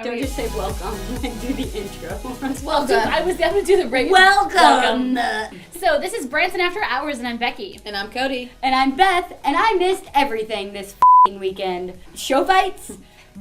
Don't just say welcome and do the intro. Welcome. I was going to do the break. Welcome. So this is Branson After Hours, and I'm Becky. And I'm Cody. And I'm Beth, and I missed everything this weekend. Show fights,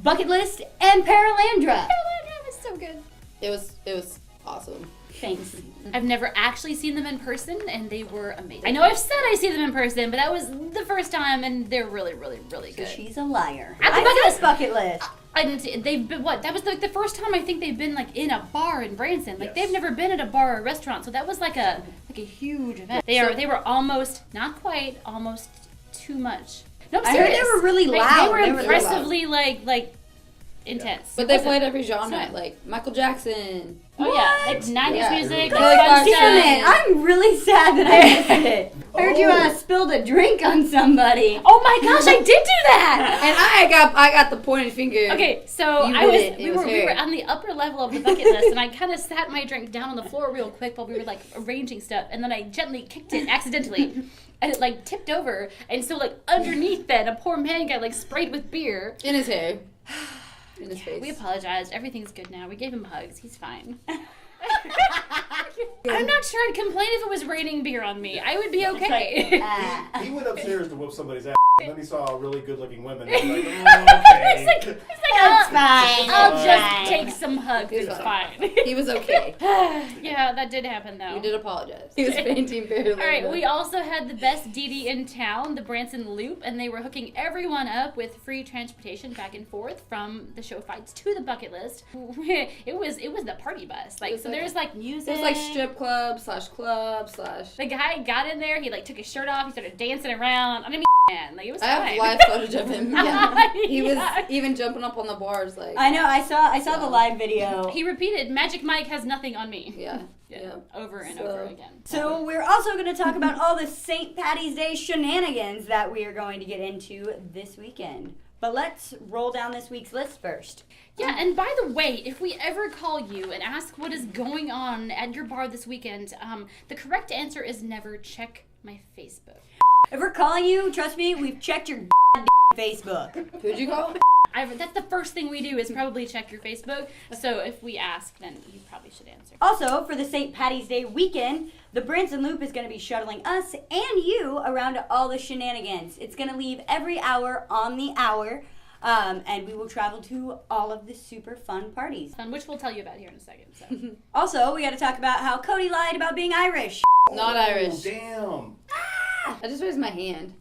bucket list, and Paralandra. Paralandra was so good. It was awesome. Thanks. I've never actually seen them in person, and they were amazing. I know I've said I see them in person, but that was the first time, and they're really, really, really good. So she's a liar. I said bucket list. I didn't see. They've been what? That was like the first time I think they've been like in a bar in Branson. Like they've never been at a bar or a restaurant, so that was like a huge event. They were almost, not quite, almost too much. No, I'm serious. I heard they were really loud. They were impressively like intense. But they played every genre, like Michael Jackson. Oh yeah, like 90s music. God damn it! I'm really sad that I missed it. I heard you spilled a drink on somebody. Oh my gosh, I did do that! And I got the pointed finger. Okay, so we were on the upper level of the bucket list, and I kind of sat my drink down on the floor real quick while we were like arranging stuff, and then I gently kicked it accidentally, and it like tipped over, and so like underneath that, a poor man got like sprayed with beer in his hair. In his face. We apologized. Everything's good now. We gave him hugs. He's fine. I'm not sure I'd complain if it was raining beer on me. I would be okay. He went upstairs to whoop somebody's ass, and then he saw really good-looking women. And he was like, oh, okay. He's like, that's fine. I'll just take some hugs. It's fine. He was okay. Yeah, that did happen though. We did apologize. He was fainting very low. All right, we also had the best DD in town, the Branson Loop, and they were hooking everyone up with free transportation back and forth from the show fights to the bucket list. It was the party bus. Like, so there's like music. It was like strip club. The guy got in there. He like took his shirt off. He started dancing around. I mean, man, like it was. I have live footage of him. Yeah. He was even jumping up on the bars. Like I know. I saw the live video. He repeated, "Magic Mike has nothing on me." Yeah. Over and over again. So we're also going to talk about all the St. Patty's Day shenanigans that we are going to get into this weekend. But let's roll down this week's list first. Yeah, and by the way, if we ever call you and ask what is going on at your bar this weekend, the correct answer is never check my Facebook. If we're calling you, trust me, we've checked your Facebook. Who'd you call? That's the first thing we do is probably check your Facebook. So if we ask, then you probably should answer. Also, for the St. Patty's Day weekend, the Branson Loop is going to be shuttling us and you around to all the shenanigans. It's going to leave every hour on the hour, and we will travel to all of the super fun parties. Which we'll tell you about here in a second. So. Also, we got to talk about how Cody lied about being Irish. Not Irish. Damn. I just raised my hand.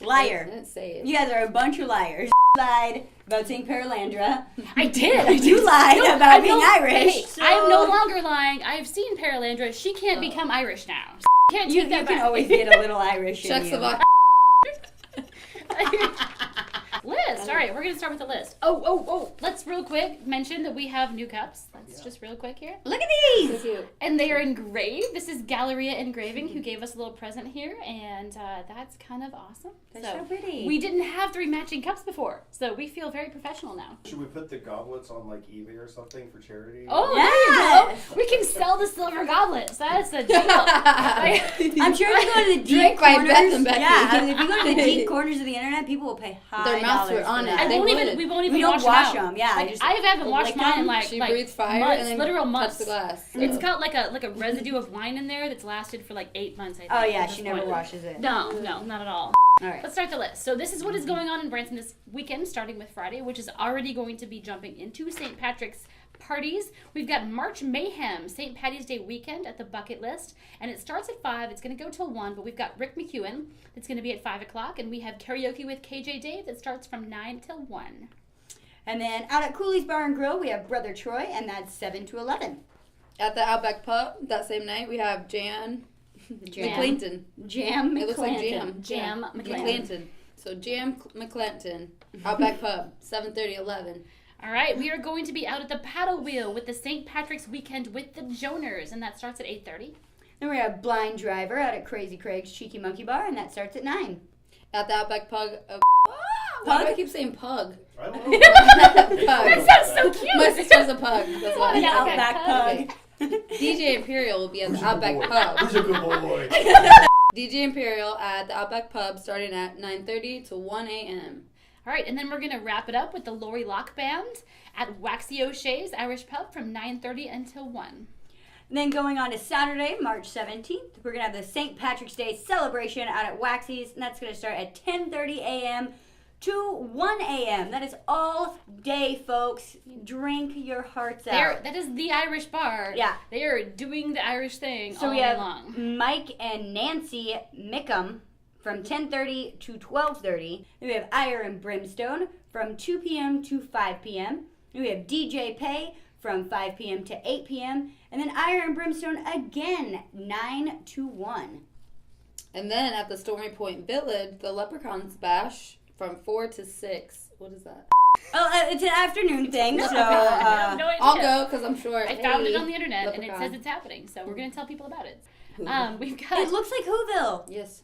Liar. I didn't say it. You guys are a bunch of liars. Lied about saying Paralandra. I did. You lied about being Irish. Hey, so. I am no longer lying. I have seen Paralandra. She can't become Irish now. Can't take that back. You can always get a little Irish in Shucks you. the List. All right, we're going to start with the list. Oh. Let's real quick mention that we have new cups. Let's just real quick here. Look at these. So cute. And they are engraved. This is Galleria Engraving who gave us a little present here, and that's kind of awesome. They're so pretty. We didn't have 3 matching cups before, so we feel very professional now. Should we put the goblets on like eBay or something for charity? Oh, there you go. We can sell the silver goblets. That's a deal. I'm sure if you go to the deep corners, if you go to the deep corners of the internet, people will pay high Their mouths were on it. We won't even wash wash them. Yeah, like, I haven't washed mine in like she breathes fire months, and then literal months. Touch the glass. So. It's got like a residue of wine in there that's lasted for like 8 months. I think. Oh yeah, she never washes it. No, not at all. All right. Let's start the list. So this is what is going on in Branson this weekend, starting with Friday, which is already going to be jumping into St. Patrick's parties. We've got March Mayhem, St. Patty's Day weekend at the bucket list, and it starts at 5. It's going to go till 1, but we've got Rick McEwan that's going to be at 5 o'clock, and we have karaoke with KJ Dave that starts from 9 till 1. And then out at Coulee's Bar and Grill, we have Brother Troy, and that's 7 to 11. At the Outback Pub that same night, we have McClanton. Jam McClanton. It looks like jam. Jam McClanton. So Jam McClanton, Outback Pub, 7:30, 11. All right, we are going to be out at the Paddlewheel with the St. Patrick's weekend with the Joners, and that starts at 8:30. Then we have Blind Driver out at Crazy Craig's Cheeky Monkey Bar, and that starts at 9. At the Outback Pug. Why do I keep saying pug? I don't know. That sounds so cute. My sister's a pug. That's why. Yeah, Outback Pug. DJ Imperial will be at the Outback boy? Pub. Who's a good boy? DJ Imperial at the Outback Pub starting at 9:30 to 1 a.m. All right, and then we're going to wrap it up with the Locke Band at Waxy O'Shea's Irish Pub from 9:30 until 1. And then going on to Saturday, March 17th, we're going to have the St. Patrick's Day celebration out at Waxy's, and that's going to start at 10:30 a.m. to 1 a.m. That is all day, folks. Drink your hearts out. That is the Irish bar. Yeah. They are doing the Irish thing So all we have day long. Mike and Nancee Micham from 10:30 to 12:30. Then we have Eire and Brimstone from 2 p.m. to 5 p.m. Then we have DJ Pay from 5 p.m. to 8 p.m. And then Eire and Brimstone again, 9 to 1. And then at the Stormy Point Village, the Leprechauns Bash from 4 to 6. What is that? Oh, it's an afternoon thing, so... I have no idea. I'll go because I'm sure. I found it on the internet, Leprechaun. and it says it's happening, so we're going to tell people about it. Whoville. We've got... It looks like Whoville. Yes.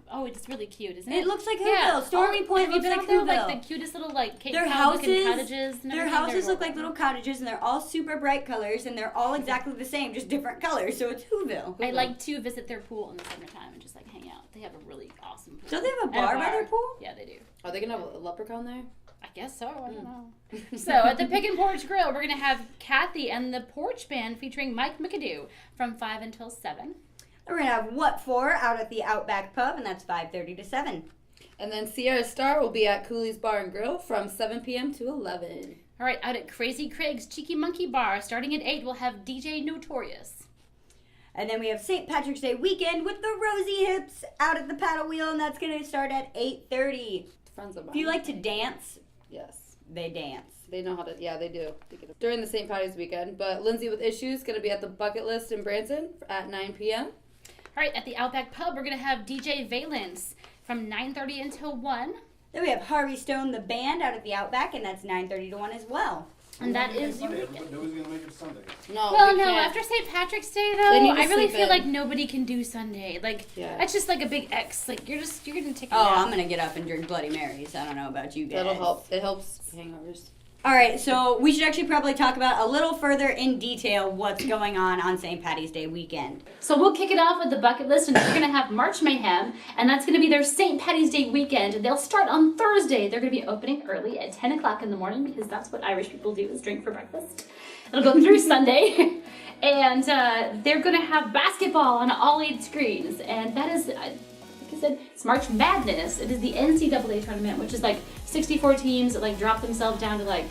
Oh, it's really cute, isn't it? It looks like Whoville. Stormy Point have you looks been like out there, Whoville. like the cutest little like Cape Their Cod looking houses, cottages. And their everything? houses They're look like little cottages, and they're all super bright colors, and they're all exactly the same, just different colors. So it's Whoville. I like to visit their pool in the summertime and just like hang out. They have a really awesome pool. Don't they have a And bar by their pool? Yeah, they do. Are they gonna have a leprechaun there? I guess so. I don't know. So at the Pick and Porch Grill, we're gonna have Kathy and the Porch Band featuring Mike McAdoo from 5 until 7. We're going to have What For out at the Outback Pub, and that's 5:30 to 7. And then Sierra Star will be at Coulee's Bar and Grill from 7 p.m. to 11. All right, out at Crazy Craig's Cheeky Monkey Bar, starting at 8, we'll have DJ Notorious. And then we have St. Patrick's Day weekend with the Rosy Hips out at the Paddlewheel, and that's going to start at 8:30. Friends of mine. If you like to dance, Yes. they dance. They know how to, yeah, they do. During the St. Patty's weekend. But Lindsay with Issues going to be at the Bucket List in Branson at 9 p.m. All right, at the Outback Pub, we're going to have DJ Valence from 9:30 until 1. Then we have Harvey Stone, the band, out at the Outback, and that's 9:30 to 1 as well. And that is your Sunday. weekend. Nobody's gonna make it Sunday. No, Well, we no, can't. after St. Patrick's Day, They though, need to I really sleep feel in. like nobody can do Sunday. Like, Yeah. that's just like a big X. Like, you're going to take a Oh, nap. I'm going to get up and drink Bloody Marys. I don't know about you guys. That'll help. It helps hangovers. All right, so we should actually probably talk about a little further in detail what's going on St. Patty's Day weekend. So we'll kick it off with the bucket list, and we're going to have March Mayhem, and that's going to be their St. Patty's Day weekend. They'll start on Thursday. They're going to be opening early at 10 o'clock in the morning because that's what Irish people do is drink for breakfast. It'll go through Sunday, and they're going to have basketball on all 8 screens, and that is... like I said, it's March Madness. It is the NCAA tournament, which is like 64 teams that like drop themselves down to like,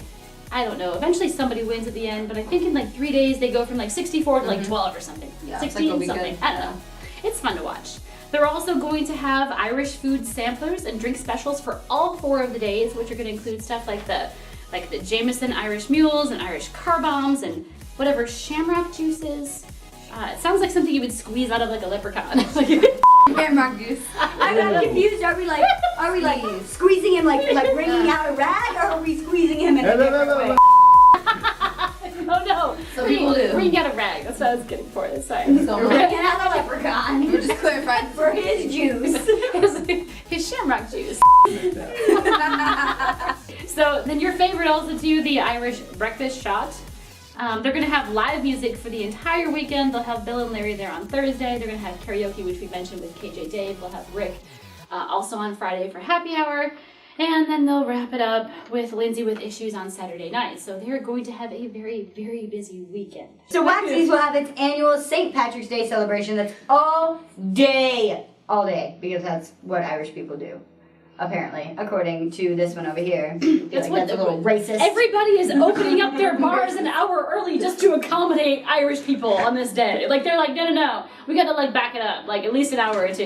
I don't know, eventually somebody wins at the end, but I think in like 3 days they go from like 64 to like 12 or something. Yeah, 16 be something. good. I don't know. It's fun to watch. They're also going to have Irish food samplers and drink specials for all 4 of the days, which are going to include stuff like the Jameson Irish mules and Irish car bombs and whatever shamrock juices. It sounds like something you would squeeze out of like a leprechaun. Shamrock juice. I'm confused. Are we like squeezing him like wringing out a rag, or are we squeezing him in a different way? Oh no! Some people do. Wring out a rag. That's what I was getting for this time. Wringing out the leprechaun We're just clarifying. for his juice. His shamrock juice. So then your favorite also do the Irish breakfast shot. They're going to have live music for the entire weekend. They'll have Bill and Larry there on Thursday. They're going to have karaoke, which we mentioned with KJ Dave. They'll have Rick also on Friday for happy hour. And then they'll wrap it up with Lindsay with Issues on Saturday night. So they're going to have a very, very busy weekend. So Waxy's will have its annual St. Patrick's Day celebration that's all day, because that's what Irish people do. Apparently, according to this one over here. That's That's a little racist. Everybody is opening up their bars an hour early just to accommodate Irish people on this day. Like, they're like, no. We gotta, like, back it up. Like, at least an hour or 2.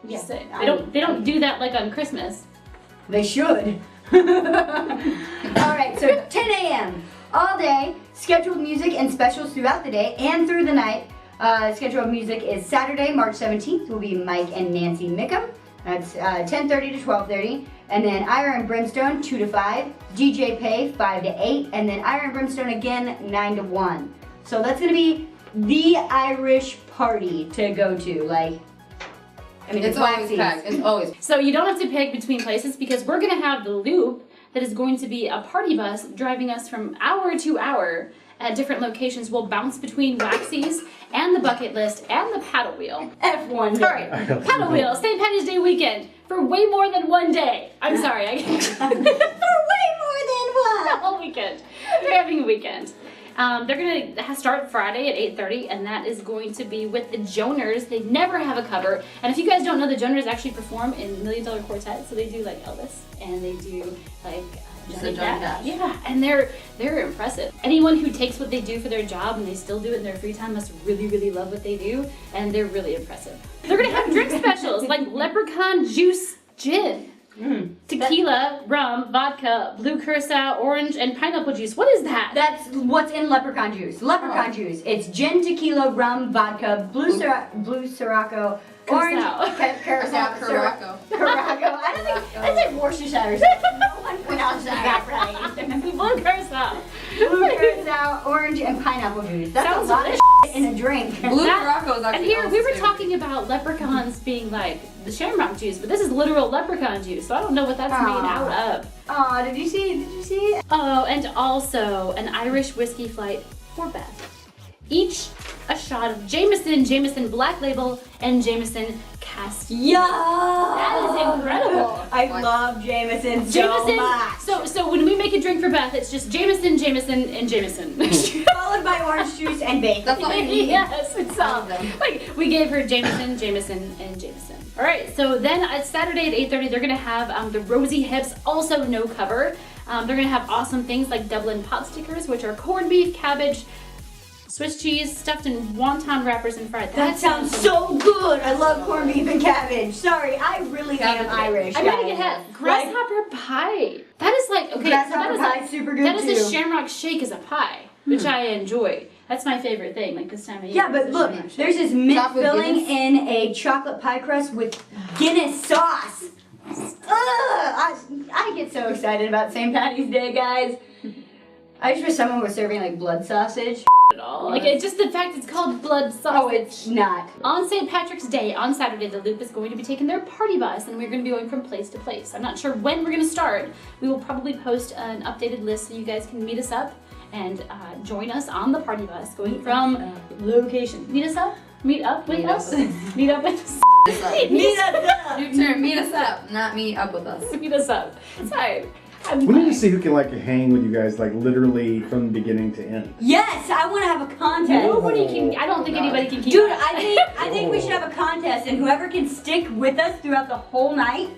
Yeah, Just saying. They don't do that, like, on Christmas. They should. Alright, so 10 a.m. all day, scheduled music and specials throughout the day and through the night. Scheduled music is Saturday, March 17th, will be Mike and Nancee Micham. That's 10:30 to 12:30. And then Eire and Brimstone, 2 to 5. DJ Pay, 5 to 8. And then Eire and Brimstone again, 9 to 1. So that's going to be the Irish party to go to. Like, I mean, It's always Waxy's. packed. It's always. So you don't have to pick between places because we're going to have the loop that is going to be a party bus driving us from hour to hour at different locations. We'll bounce between Waxy's and the Bucket List and the Paddlewheel. F1. All right, Paddlewheel, St. Patty's Day weekend. for way more than one day. I'm sorry. For way more than one. The whole weekend. They're having a weekend. They're going to start Friday at 8:30, and that is going to be with the Joners. They never have a cover. And if you guys don't know, the Joners actually perform in $1 Million Quartet. So they do like Elvis, and they do like Johnny Cash. Yeah, and they're impressive. Anyone who takes what they do for their job and they still do it in their free time must really, really love what they do, and they're really impressive. They're going to have drink specials like Leprechaun Juice Gin. Tequila, rum, vodka, blue curacao, orange, and pineapple juice. What is that? That's what's in leprechaun juice. Leprechaun juice. It's gin, tequila, rum, vodka, blue Sirocco, orange, curacao. Caraco. I don't think that's like Worcestershire. No one pronounces that right. Blue curacao. Blue curacao, orange, and pineapple juice. That's Sounds a lot of in a drink. Blue Caraco is actually And here, we were awesome. talking about leprechauns being like the shamrock juice, but this is literal leprechaun juice, so I don't know what that's made out of. Aw, did you see? Oh, and also an Irish whiskey flight for Beth. Each a shot of Jameson Black Label, and Jameson Castile. Yeah! That is incredible. I love Jameson so much. So when we make a drink for Beth, it's just Jameson, and Jameson. Followed by orange juice and bacon. That's all you need. Yes, it's all. Like, we gave her Jameson, and Jameson. All right, so then Saturday at 8:30, they're gonna have the Rosy Hips, also no cover. They're gonna have awesome things like Dublin pot stickers, which are corned beef, cabbage, Swiss cheese stuffed in wonton wrappers and fried. That sounds so good. I love corned beef and cabbage. Sorry, I really am Irish. I'm gonna get that grasshopper pie. That is like okay. Grasshopper pie is super good That too. is a shamrock shake as a pie, which I enjoy. That's my favorite thing. Like this time of year. Yeah, but look, there's this mint Chocolate filling Guinness? in a chocolate pie crust with Guinness sauce. I get so excited about St. Patty's Day, guys. I just wish someone was serving like blood sausage. At all. Like it's just the fact it's called blood sausage. Oh, it's not. On St. Patrick's Day, on Saturday, the Loop is going to be taking their party bus, and we're going to be going from place to place. I'm not sure when we're going to start. We will probably post an updated list so you guys can meet us up and join us on the party bus, going from location. Meet us up? Meet up with us? Meet up with us? Meet us up. New term, meet us up, not meet up with us. Meet us up. It's fine. I'm We need fine. to see who can like hang with you guys like literally from beginning to end. Yes, I want to have a contest. Nobody can. I don't think anybody can keep. Dude, up. I think we should have a contest, and whoever can stick with us throughout the whole night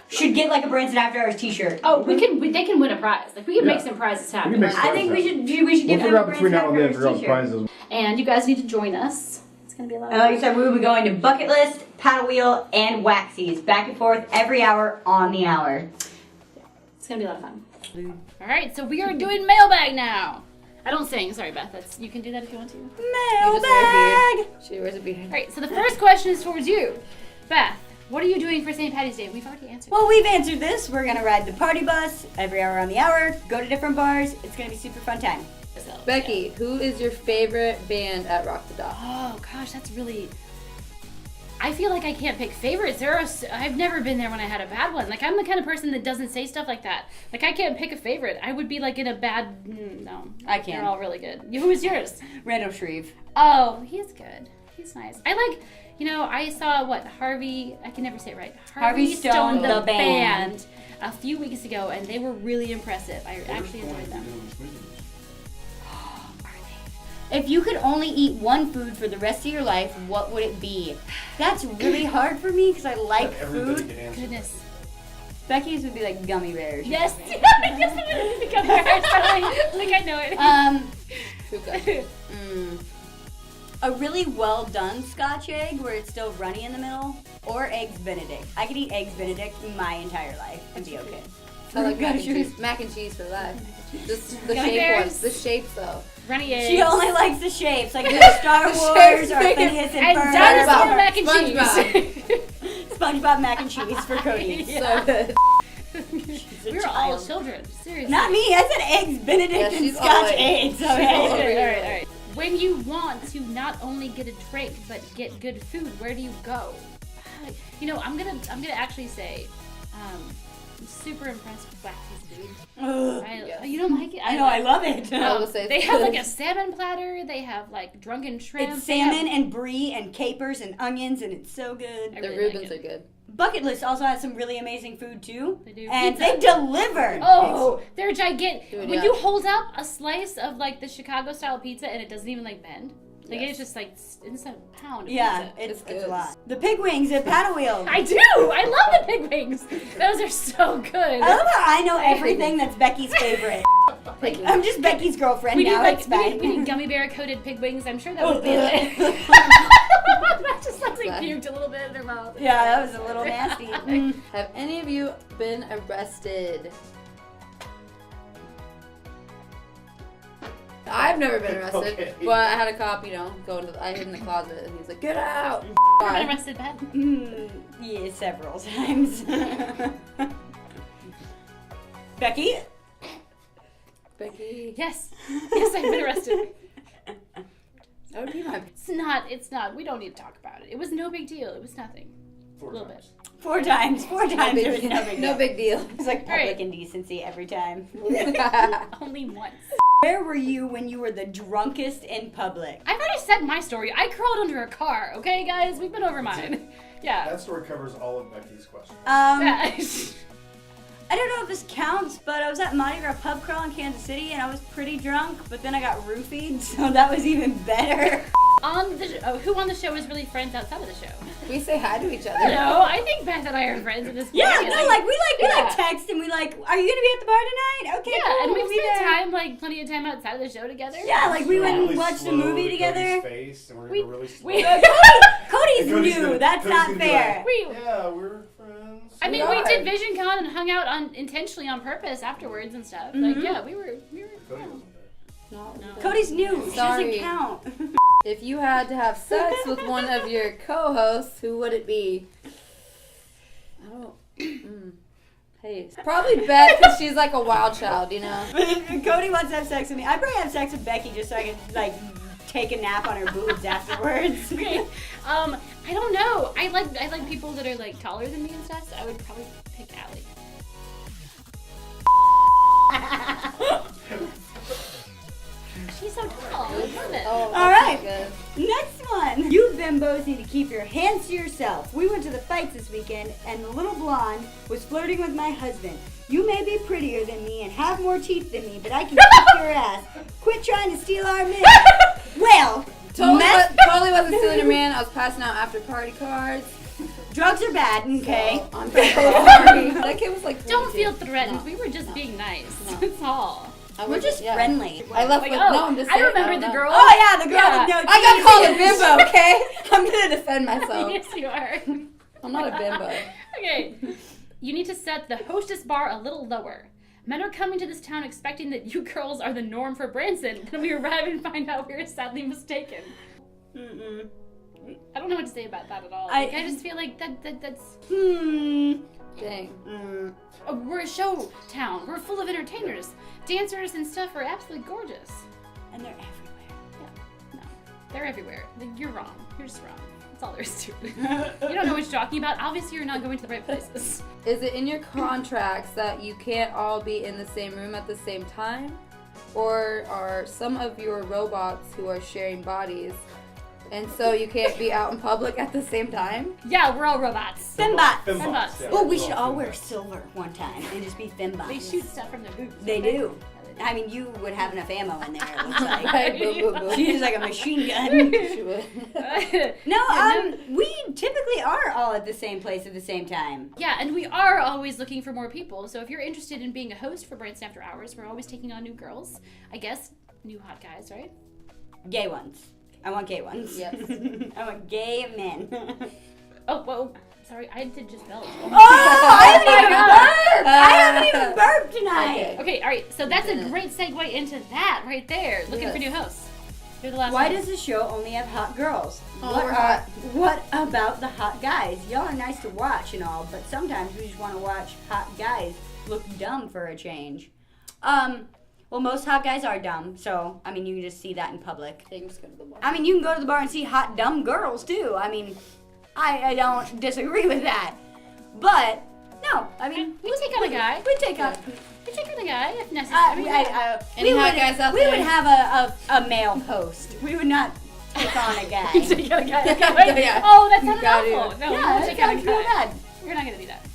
should get like a Branson After Hours T-shirt. Oh, they can win a prize. Like we can Yeah. make some prizes We happen. can make I think we should We'll give them figure a out between Branson now and After then, Hours figure out the T-shirt. prizes. And you guys need to join us. It's gonna be a lot. And like I said, we will be going to Bucket List, Paddlewheel, and Waxy's back and forth every hour on the hour. It's gonna be a lot of fun. All right, so we are doing mailbag now. I don't sing. Sorry, Beth. You can do that if you want to. Mailbag. She wears a beard. All right, so the first question is towards you, Beth. What are you doing for St. Patty's Day? We've already answered. Well, we've answered this. We're gonna ride the party bus every hour on the hour, go to different bars. It's gonna be super fun time. ourselves. Becky, who is your favorite band at Rock the Dock? Oh gosh, that's really. I feel like I can't pick favorites. I've never been there when I had a bad one. Like I'm the kind of person that doesn't say stuff like that. Like I can't pick a favorite. I would be like in a bad. No, I can. They're all really good. Who is yours? Randall Shreve. Oh, he's good. He's nice. I like. You know, I saw Harvey. I can never say it right. Harvey Stone, the band. A few weeks ago, and they were really impressive. I actually enjoyed them. If you could only eat one food for the rest of your life, what would it be? That's really hard for me because I like Everybody food. can answer. Goodness. Becky's would be like gummy bears. Yes. Yes, I'm gonna become embarrassed. I think I know it. Fuka. A really well done Scotch egg where it's still runny in the middle, or eggs Benedict. I could eat eggs Benedict my entire life and be okay. I like mac and Sure. cheese. Mac and cheese for life. Just the Gummy shape bears? ones. The shapes though. Runny eggs. She only likes the shapes, like the Star Wars or Phineas and and Ferb. dinosaur mac and SpongeBob. cheese. SpongeBob mac and cheese for Cody. So good. We were all children. Seriously. Not me. I said eggs Benedict Yeah, and she's Scotch always- eggs. all Okay. over you. All right. When you want to not only get a drink but get good food, where do you go? You know, I'm gonna actually say, I'm super impressed with Waxy's food. Ugh. You don't like it? I know. I love it. I will say They it's have good. like a salmon platter. They have like drunken shrimp. It's they have- salmon and brie and capers and onions, and it's so good. I The really like Reubens it. are good. Bucket List also has some really amazing food too. They do. And Pizza. they deliver. Oh, they're gigantic. Dude, When yeah. you hold up a slice of like the Chicago style pizza and it doesn't even like bend, like Yes. it's just like it's a pound of Yeah, pizza. it's good. a lot. The pig wings at Paddlewheel. I do. I love the pig wings. Those are so good. I love how I know everything that's Becky's favorite. Like, I'm just Becky's girlfriend We need now. like It's fine. we need gummy bear coated pig wings. I'm sure that would be it. That just looks like puked a little bit in their mouth. Yeah, that was a little nasty. have any of you been arrested? I've never been arrested, Okay. but I had a cop, I hid in the closet, and he was like, "Get out!" I've been arrested, Ben. Yeah, several times. Becky? Becky, Yes. Yes, I've been arrested. that would be my. It's not. We don't need to talk about it. It was no big deal. It was nothing. 4 A little times. 4 times. 4 times. It was no big deal. No big deal. It's like public Right. indecency every time. Only once. Where were you when you were the drunkest in public? I've already said my story. I crawled under a car. Okay, guys, we've been over mine. Yeah. That story covers all of Becky's questions. Yeah. I don't know if this counts, but I was at Mardi Gras pub crawl in Kansas City and I was pretty drunk, but then I got roofied, so that was even better. Who on the show is really friends outside of the show? We say hi to each other. No, I think Beth and I are friends at this point. Yeah, no, like we Yeah. text and we like, are you gonna be at the bar tonight? Okay, Yeah, cool, and we've we'll be spent there. time, like plenty of time outside of the show together. Yeah, like we went and Really watched a slow movie to together. Cody's face, and we're We- gonna really slow. we- Cody's Cody's new. gonna- That's Cody's not gonna be fair. like, We, Yeah, we're friends. I mean, We we are. did Vision Con and hung out intentionally on purpose afterwards and stuff. Like, yeah, we were Cody friends. wasn't there. No. Cody's new. She Sorry. doesn't count. If you had to have sex with one of your co-hosts, who would it be? I don't. Hey, probably Beth, because she's like a wild child, Cody wants to have sex with me. I'd probably have sex with Becky just so I could like take a nap on her boobs afterwards. Okay. I don't know. I like people that are like taller than me and stuff. So I would probably pick Allie. She's so tall. I love it. Oh, All right. good. Next one. You bimbos need to keep your hands to yourself. We went to the fights this weekend, and the little blonde was flirting with my husband. You may be prettier than me and have more teeth than me, but I can kick your ass. Quit trying to steal our man. Well, Totally wasn't stealing your man. I was passing out after party cards. drugs are bad, okay? So, I'm so sorry. That kid was like. Don't 42. feel threatened. No. We were just being nice. No. That's all. I We're was just yeah. friendly. I left Like, with oh, no. I'm just. I saying, remember don't the know. girl. Oh yeah, the girl Yeah. with no teeth. I got called a bimbo. Okay, I'm gonna defend myself. Yes, you are. I'm not a bimbo. Okay. You need to set the hostess bar a little lower. Men are coming to this town expecting that you girls are the norm for Branson. Then we arrive and find out we are sadly mistaken. Mm-mm. I don't know what to say about that at all. I- Like, I just feel like that's... Dang. Oh, we're a show town. We're full of entertainers. Dancers and stuff are absolutely gorgeous. And they're everywhere. No, they're everywhere. Like, you're wrong. You're just wrong. That's all there is to it. You don't know what you're talking about. Obviously, you're not going to the right places. Is it in your contracts that you can't all be in the same room at the same time? Or are some of your robots who are sharing bodies, and so you can't be out in public at the same time? Yeah, we're all robots. Fembots. Fembots. Yeah, Oh, we we're should all wear fembots. silver one time and just be fembots. They shoot stuff from their boobs. They don't do. I mean, you would have enough ammo in there, it looks like. Right, boo, boo, boo. She's like a machine gun. She would. No, Yeah, we typically are all at the same place at the same time. Yeah, and we are always looking for more people. So if you're interested in being a host for Branson After Hours, we're always taking on new girls. I guess new hot guys, right? Gay ones. I want gay ones. Yes. I want gay men. Oh, whoa. Sorry, I did just belch. Oh, I haven't even God. burped! I haven't even burped tonight! Okay. Okay, all right. So that's a great segue into that right there. Looking Yes. for new hosts. You're the last Why one. does the show only have hot girls? Oh, we're hot. What about the hot guys? Y'all are nice to watch and all, but sometimes we just want to watch hot guys look dumb for a change. Well, most hot guys are dumb, so, I mean, you can just see that in public. They can just go to the bar. I mean, you can go to the bar and see hot, dumb girls, too. I mean, I don't disagree with that. But, no, I mean... We take on a guy. We take on... We take on a guy if necessary. Any hot guys out we there? would have a male host. We would not take on a guy. Take on a guy. Okay, Yeah. Oh, that sounded Got it. awful. No, Yeah, we that take on a sounds real guy. bad. We're not gonna do that.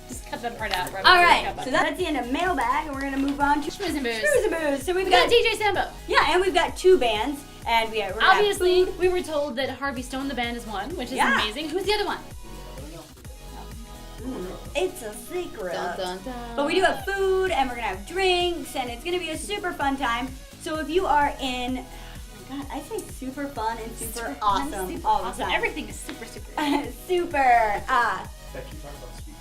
Just cut that part out. All right, so that's the end of Mailbag, and we're gonna move on to Schmooze and Booze. Schmooze and Booze. So We got DJ Sambo. Yeah, and we've got 2 bands, and we're gonna have Obviously, food. we were told that Harvey Stone, the band, is one, which is amazing. Who's the other one? It's a secret. Dun, dun, dun. But we do have food, and we're gonna have drinks, and it's gonna be a super fun time. So if you are in, oh my god, I say super fun and super awesome Super all the awesome. time. Everything is super, super. Super. Becky, talk about speed.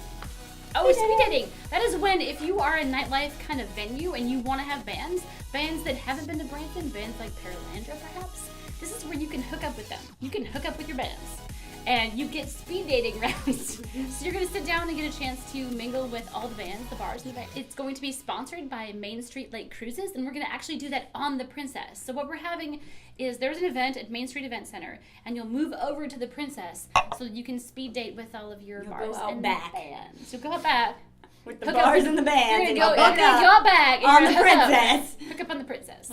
Oh, speed dating. That is when, if you are a nightlife kind of venue and you want to have bands that haven't been to Branson, bands like Paralandra perhaps, this is where you can hook up with them. You can hook up with your bands. And you get speed dating rounds. So you're going to sit down and get a chance to mingle with all the bands, the bars, and the bands. It's going to be sponsored by Main Street Lake Cruises, and we're going to actually do that on the Princess. So what we're having is there's an event at Main Street Event Center, and you'll move over to the Princess so that you can speed date with all of your bars go out and back. bands. So go out back. With the Hook bars up. and the bands, and You're you'll going to go out back. and on you're the gonna hook up. Princess. Hook up on the Princess.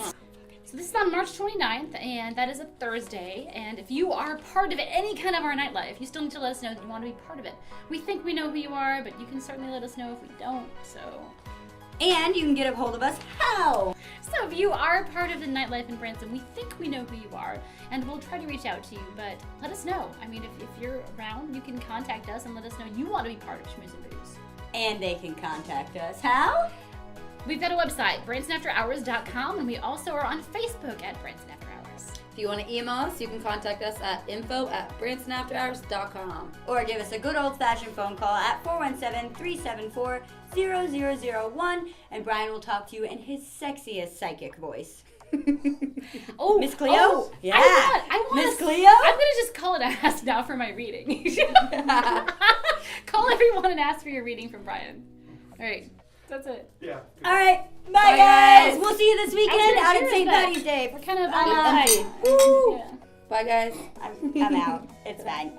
So this is on March 29th, and that is a Thursday. And if you are part of any kind of our nightlife, you still need to let us know that you want to be part of it. We think we know who you are, but you can certainly let us know if we don't. So And you can get a hold of us. How? So if you are part of the nightlife in Branson, we think we know who you are, and we'll try to reach out to you, but let us know. I mean, if you're around, you can contact us and let us know you want to be part of Schmooze and Booze. And they can contact us. How? We've got a website, bransonafterhours.com, and we also are on Facebook at Branson After Hours. If you want to email us, you can contact us at info@bransonafterhours.com. Or give us a good old-fashioned phone call at 417-374-0001, and Brian will talk to you in his sexiest psychic voice. Oh, Miss Cleo? Oh, Yeah. I want Miss to, Cleo? I'm going to just call it ask now for my reading. Call everyone and ask for your reading from Brian. All right, that's it. Yeah. All right. Bye, Bye, guys. guys. We'll see you this weekend Actually, out at cheers, St. but Patty's Day. We're kind of I'm on out. the Woo. yeah. Bye, guys. I'm out. It's fine.